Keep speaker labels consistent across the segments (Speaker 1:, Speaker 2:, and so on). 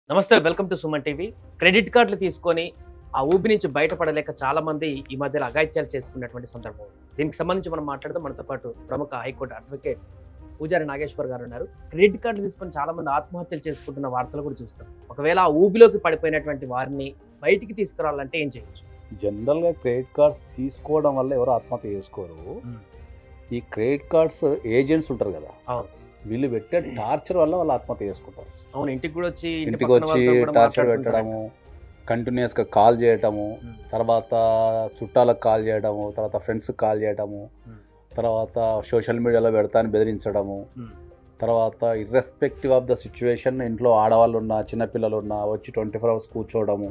Speaker 1: నమస్తే, welcome to Suman TV. Credit కార్డులు తీసుకొని ఆ ఊబి నుంచి బయటపడలేక చాలా మంది ఈ మధ్యలో అఘాయిత్యాలు చేసుకున్నటువంటి సందర్భం. దీనికి సంబంధించి మనం మాట్లాడుతూ మనతో పాటు ప్రముఖ హైకోర్టు అడ్వకేట్ పూజారి నాగేశ్వర్ గారు ఉన్నారు. క్రెడిట్ కార్డులు తీసుకొని చాలా మంది ఆత్మహత్యలు చేసుకుంటున్న వార్తలు కూడా చూస్తాం. ఒకవేళ ఆ ఊబిలోకి పడిపోయినటువంటి వారిని బయటికి తీసుకురావాలంటే ఏం చేయొచ్చు?
Speaker 2: జనరల్గా క్రెడిట్ కార్డ్స్ తీసుకోవడం వల్ల ఎవరు ఆత్మహత్య చేసుకోరు. ఈ క్రెడిట్ కార్డ్స్ ఏజెంట్స్ ఉంటారు కదా, వీళ్ళు పెట్టే టార్చర్ వల్ల వాళ్ళు ఆత్మహత్య చేసుకుంటారు.
Speaker 1: అవును, ఇంటికి కూడా వచ్చి
Speaker 2: టార్చర్ పెట్టడము, కంటిన్యూస్గా కాల్ చేయటము, తర్వాత చుట్టాలకు కాల్ చేయడము, తర్వాత ఫ్రెండ్స్కి కాల్ చేయడము, తర్వాత సోషల్ మీడియాలో పెడతాను బెదిరించడము, తర్వాత ఇర్రెస్పెక్టివ్ ఆఫ్ ద సిచ్యువేషన్ ఇంట్లో ఆడవాళ్ళు ఉన్నా చిన్నపిల్లలు ఉన్నా వచ్చి 24 hours కూర్చోవడము,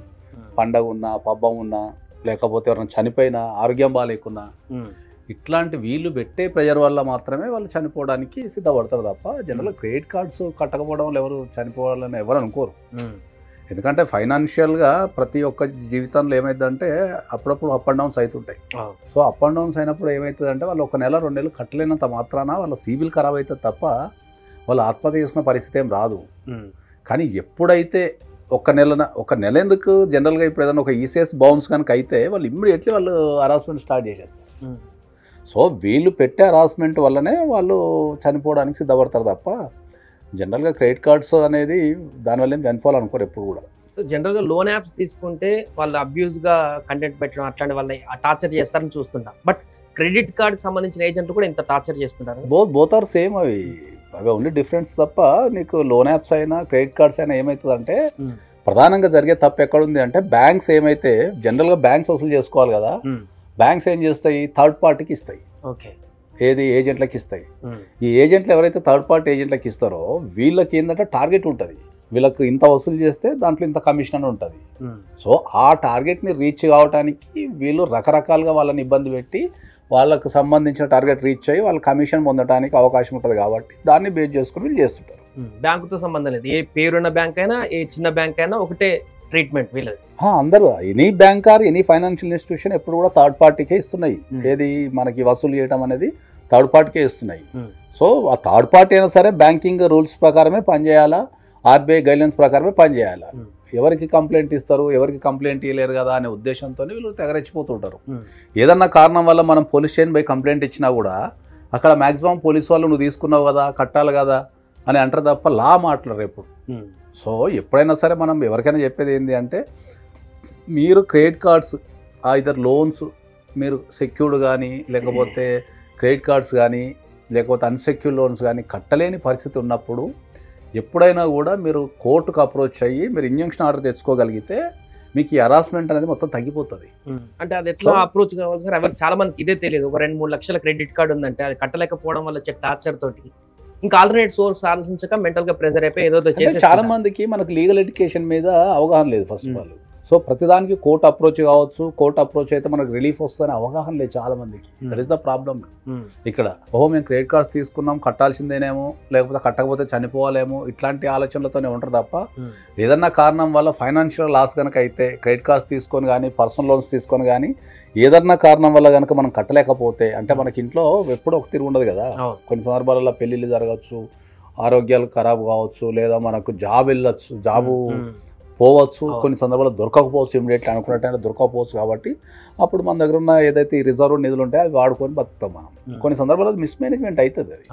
Speaker 2: పండగ ఉన్నా పబ్బం ఉన్నా లేకపోతే ఎవరైనా చనిపోయినా ఆరోగ్యం బాగాలేకున్నా ఇట్లాంటి వీళ్ళు పెట్టే ప్రెజర్ వల్ల మాత్రమే వాళ్ళు చనిపోవడానికి సిద్ధపడతారు తప్ప జనరల్గా క్రెడిట్ కార్డ్స్ కట్టకపోవడం వల్ల ఎవరు చనిపోవాలని ఎవరు అనుకోరు. ఎందుకంటే ఫైనాన్షియల్గా ప్రతి ఒక్క జీవితంలో ఏమవుతుందంటే అప్పుడప్పుడు అప్ అండ్ డౌన్స్ అవుతుంటాయి. సో అప్ అండ్ డౌన్స్ అయినప్పుడు ఏమవుతుందంటే వాళ్ళు 1 నెల 2 నెలలు కట్టలేనంత మాత్రాన వాళ్ళ సిబిల్ ఖరాబ్ అవుతుంది తప్ప వాళ్ళు ఆత్మహత్య చేసుకున్న పరిస్థితి ఏం రాదు. కానీ ఎప్పుడైతే ఒక నెల ఎందుకు జనరల్గా ఇప్పుడు ఏదైనా ఒక ఈసీఎస్ బౌన్స్ కనుక అయితే వాళ్ళు ఇమ్మీడియట్లీ వాళ్ళు హరాస్మెంట్ స్టార్ట్ చేసేస్తారు. సో వీళ్ళు పెట్టే హరాస్మెంట్ వల్లనే వాళ్ళు చనిపోవడానికి సిద్ధపడతారు తప్ప జనరల్గా క్రెడిట్ కార్డ్స్ అనేది దానివల్ల ఏం చనిపోవాలనుకోరు ఎప్పుడు కూడా.
Speaker 1: సో జనరల్గా లోన్ యాప్స్ తీసుకుంటే వాళ్ళు అబ్యూస్గా కంటెంట్ పెట్టడం అట్లాంటి వాళ్ళని టార్చర్ చేస్తారని చూస్తుంటాం. బట్ క్రెడిట్ కార్డ్ సంబంధించిన ఏజెంట్లు కూడా ఇంత టార్చర్ చేస్తుంటారు.
Speaker 2: Both are same. అవి ఓన్లీ డిఫరెన్స్ తప్ప నీకు లోన్ యాప్స్ అయినా క్రెడిట్ కార్డ్స్ అయినా ఏమవుతుందంటే ప్రధానంగా జరిగే తప్పు ఎక్కడుంది అంటే బ్యాంక్స్ ఏమైతే జనరల్గా బ్యాంక్స్ వసూలు చేసుకోవాలి కదా, బ్యాంక్స్ ఏం చేస్తాయి థర్డ్ పార్టీకి ఇస్తాయి.
Speaker 1: ఓకే,
Speaker 2: ఏది ఏజెంట్లకు ఇస్తాయి. ఈ ఏజెంట్లు ఎవరైతే థర్డ్ పార్టీ ఏజెంట్లకు ఇస్తారో వీళ్ళకి ఏంటంటే టార్గెట్ ఉంటుంది, వీళ్ళకి ఇంత వసూలు చేస్తే దాంట్లో ఇంత కమిషన్ అని ఉంటుంది. సో ఆ టార్గెట్ని రీచ్ కావడానికి వీళ్ళు రకరకాలుగా వాళ్ళని ఇబ్బంది పెట్టి వాళ్ళకు సంబంధించిన టార్గెట్ రీచ్ అయ్యి వాళ్ళ కమిషన్ పొందడానికి అవకాశం ఉంటుంది కాబట్టి దాన్ని బేస్ చేసుకుని వీళ్ళు చేస్తుంటారు.
Speaker 1: బ్యాంకుతో సంబంధం లేదు, ఏ పేరున్న బ్యాంక్ అయినా ఏ చిన్న బ్యాంక్ అయినా ఒకటే ట్రీట్మెంట్ వీళ్ళది.
Speaker 2: అందరూ any bank or any financial institution ఎప్పుడు కూడా థర్డ్ పార్టీకే ఇస్తున్నాయి. ఏది మనకి వసూలు చేయడం అనేది థర్డ్ పార్టీకే ఇస్తున్నాయి. సో ఆ థర్డ్ పార్టీ అయినా సరే బ్యాంకింగ్ రూల్స్ ప్రకారమే పనిచేయాలా, ఆర్బీఐ గైడ్లైన్స్ ప్రకారమే పనిచేయాలా. ఎవరికి కంప్లైంట్ ఇస్తారు, ఎవరికి కంప్లైంట్ ఇవ్వలేరు కదా అనే ఉద్దేశంతో వీళ్ళు తెగరెచ్చిపోతుంటారు. ఏదన్నా కారణం వల్ల మనం పోలీస్ స్టేషన్ పోయి కంప్లైంట్ ఇచ్చినా కూడా అక్కడ మ్యాక్సిమం పోలీసు వాళ్ళు నువ్వు తీసుకున్నావు కదా కట్టాలి కదా అని అంటారు తప్ప లా మాట్లాడరు ఎప్పుడు. సో ఎప్పుడైనా సరే మనం ఎవరికైనా చెప్పేది ఏంటి అంటే మీరు క్రెడిట్ కార్డ్స్ ఇద్దరు లోన్స్ మీరు సెక్యూర్డ్ కానీ లేకపోతే క్రెడిట్ కార్డ్స్ కానీ లేకపోతే అన్సెక్యూర్డ్ లోన్స్ కానీ కట్టలేని పరిస్థితి ఉన్నప్పుడు ఎప్పుడైనా కూడా మీరు కోర్టుకు అప్రోచ్ అయ్యి మీరు ఇంజంక్షన్ ఆర్డర్ తెచ్చుకోగలిగితే మీకు ఈ హరాస్మెంట్ అనేది మొత్తం తగ్గిపోతుంది.
Speaker 1: అంటే అది ఎట్లా అప్రోచ్ కావాలి సార్? ఎవరికి చాలా మందికి ఇదే తెలియదు. ఒక 2-3 లక్షల క్రెడిట్ కార్డు ఉందంటే అది కట్టలేకపోవడం వల్ల వచ్చే టార్చర్ తోటి ఇంకా ఆల్టర్నేట్ సోర్స్ ఆలోచించక మెంటల్ గా ప్రెజర్ అయిపోయి ఏదో చేసి
Speaker 2: చాలా మందికి మనకు లీగల్ ఎడ్యుకేషన్ మీద అవగాహన లేదు ఫస్ట్ ఆఫ్ ఆల్. సో ప్రతిదానికి కోర్టు అప్రోచ్ కావచ్చు, కోర్టు అప్రోచ్ అయితే మనకు రిలీఫ్ వస్తుందని అవగాహన లేదు చాలా మందికి. దట్ ఈస్ ద ప్రాబ్లమ్ ఇక్కడ. మేము క్రెడిట్ కార్డ్స్ తీసుకున్నాం కట్టాల్సిందేనేమో లేకపోతే కట్టకపోతే చనిపోవాలేమో ఇట్లాంటి ఆలోచనలతోనే ఉంటారు తప్ప ఏదన్నా కారణం వల్ల ఫైనాన్షియల్ లాస్ కనుక అయితే క్రెడిట్ కార్డ్స్ తీసుకొని కానీ పర్సనల్ లోన్స్ తీసుకొని కానీ ఏదన్నా కారణం వల్ల కనుక మనం కట్టలేకపోతే అంటే మనకి ఇంట్లో ఎప్పుడూ ఒక తిరిగి ఉండదు కదా. కొన్ని సందర్భాలలో పెళ్ళిళ్ళు జరగచ్చు, ఆరోగ్యాలు ఖరాబ్ కావచ్చు, లేదా మనకు జాబ్ వెళ్ళచ్చు, జాబు పోవచ్చు, కొన్ని సందర్భాల్లో దొరకకపోవచ్చు, ఇమీడియట్లీ అనుకున్నట్టయినా దొరకకపోవచ్చు. కాబట్టి అప్పుడు మన దగ్గర ఉన్న ఏదైతే ఈ రిజర్వ్ నిధులు ఉంటాయో అవి వాడుకొని బతుకుతాం మనం. కొన్ని సందర్భాల్లో మిస్మేనేజ్మెంట్ అవుతుంది. అది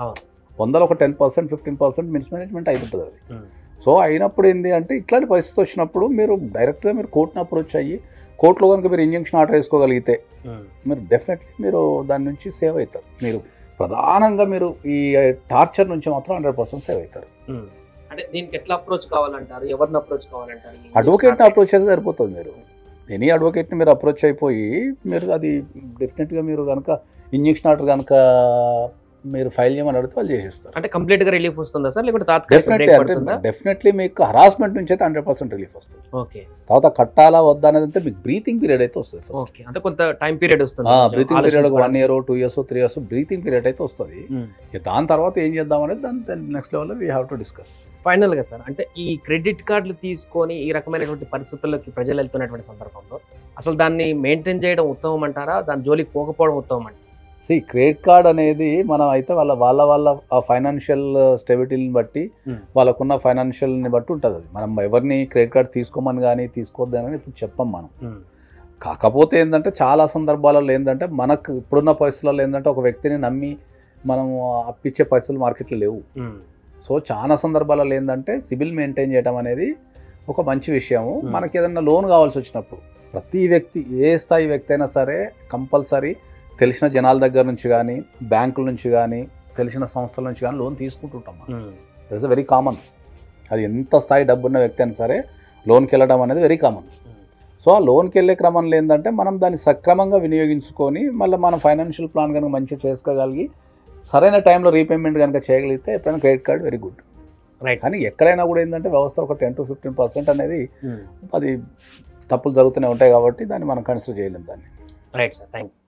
Speaker 2: 100లో ఒక 10% 15% మిస్మేనేజ్మెంట్ అవుతుంటుంది అది. సో అయినప్పుడు ఏంటి అంటే ఇట్లాంటి పరిస్థితి వచ్చినప్పుడు మీరు డైరెక్ట్గా మీరు కోర్టుని అప్రోచ్ అయ్యి కోర్టులో కనుక మీరు ఇంజంక్షన్ ఆర్డర్ వేసుకోగలిగితే మీరు డెఫినెట్లీ మీరు దాని నుంచి సేవ్ అవుతారు. మీరు ప్రధానంగా మీరు ఈ టార్చర్ నుంచి మాత్రం 100% సేవ్ అవుతారు.
Speaker 1: అంటే దీనికి ఎట్లా అప్రోచ్ కావాలంటారు? ఎవరిని అప్రోచ్ కావాలంటారు?
Speaker 2: అడ్వకేట్ని అప్రోచ్ అయితే సరిపోతుంది. మీరు ఎనీ అడ్వకేట్ని మీరు అప్రోచ్ అయిపోయి మీరు అది డెఫినెట్గా మీరు కనుక ఇంజక్షన్ ఆర్డర్ కనుక మీరు ఫైల్ చేయమని అడిగితే వాళ్ళు చేసేస్తారు.
Speaker 1: అంటే కంప్లీట్ గా రిలీఫ్ వస్తుందా సార్ లేకపోతే
Speaker 2: డెఫినెట్లీ మీకు హరాస్మెంట్ నుంచి అయితే 100% రిలీఫ్ వస్తుంది.
Speaker 1: ఓకే,
Speaker 2: తర్వాత కట్టాలా వద్దా అనేది అంటే మీకు బ్రీతింగ్ పీరియడ్ అయితే వస్తుంది.
Speaker 1: ఓకే, అంటే కొంత టైం పీరియడ్ వస్తుంది.
Speaker 2: Breathing period 1 year 2 years 3 years breathing period అయితే వస్తుంది. దాని తర్వాత ఏం చేద్దాం అనేది దాని నెక్స్ట్ లెవెల్లో we have to discuss.
Speaker 1: Final గా సార్, అంటే ఈ క్రెడిట్ కార్డులు తీసుకొని ఈ రకమైనటువంటి పరిస్థితుల్లోకి ప్రజలు వెళ్తున్నటువంటి సందర్భంలో అసలు దాన్ని మెయింటైన్ చేయడం ఉత్తమం అంటారా, దాని జోలికి పోకపోవడం ఉత్తమం అంటారా?
Speaker 2: క్రెడిట్ కార్డ్ అనేది మనం అయితే వాళ్ళ ఫైనాన్షియల్ స్టెబిలిటీని బట్టి వాళ్ళకున్న ఫైనాన్షియల్ని బట్టి ఉంటుంది. అది మనం ఎవరిని క్రెడిట్ కార్డ్ తీసుకోమని కానీ తీసుకోవద్దని ఇప్పుడు చెప్పం మనం. కాకపోతే ఏంటంటే చాలా సందర్భాలలో ఏంటంటే మనకు ఇప్పుడున్న పరిస్థితుల్లో ఏంటంటే ఒక వ్యక్తిని నమ్మి మనం అప్పిచ్చే పరిస్థితులు మార్కెట్లో లేవు. సో చాలా సందర్భాలలో ఏంటంటే సిబిల్ మెయింటైన్ చేయడం అనేది ఒక మంచి విషయము. మనకి ఏదైనా లోన్ కావాల్సి వచ్చినప్పుడు ప్రతి వ్యక్తి ఏ స్థాయి వ్యక్తి అయినా సరే కంపల్సరీ తెలిసిన జనాల దగ్గర నుంచి కానీ బ్యాంకుల నుంచి కానీ తెలిసిన సంస్థల నుంచి కానీ లోన్ తీసుకుంటుంటాం. That is very common. అది ఎంత స్థాయి డబ్బున్న వ్యక్తి అయినా సరే లోన్కి వెళ్ళడం అనేది వెరీ కామన్. సో ఆ లోన్కి వెళ్ళే క్రమంలో ఏంటంటే మనం దాన్ని సక్రమంగా వినియోగించుకొని మళ్ళీ మనం ఫైనాన్షియల్ ప్లాన్ కనుక మంచిగా చేసుకోగలిగి సరైన టైంలో రీపేమెంట్ కనుక చేయగలిగితే ఎప్పుడైనా credit card very good.
Speaker 1: Right.
Speaker 2: కానీ ఎక్కడైనా కూడా ఏంటంటే వ్యవస్థ ఒక 10 to 15% అనేది అది తప్పులు జరుగుతూనే ఉంటాయి కాబట్టి దాన్ని మనం కన్సిడర్ చేయలేము దాన్ని.
Speaker 1: Right sir, thank you.